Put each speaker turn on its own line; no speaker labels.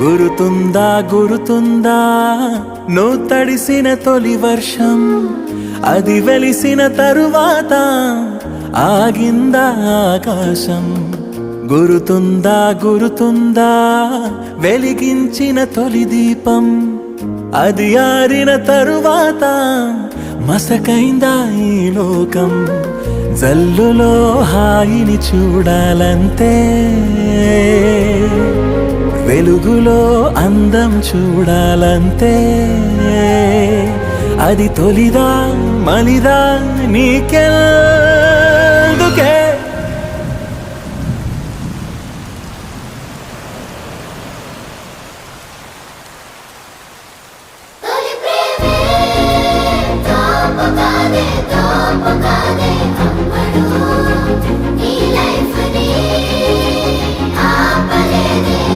గురుతుందా గురుతుందా నువ్వు తడిసిన తొలి వర్షం, అది వెలిసిన తరువాత ఆగిందా ఆకాశం. గురుతుందా గురుతుందా వెలిగించిన తొలి దీపం, అది ఆరిన తరువాత మసకైందా ఈ లోకం. జల్లులో హాయిని చూడాలంతే, వెలుగులో అందం చూడాలంతే. అది తొలిదా మలిదా నీకెందుకే?
తొలి ప్రేమే తోపుగానే తోపుగానే అమ్మడు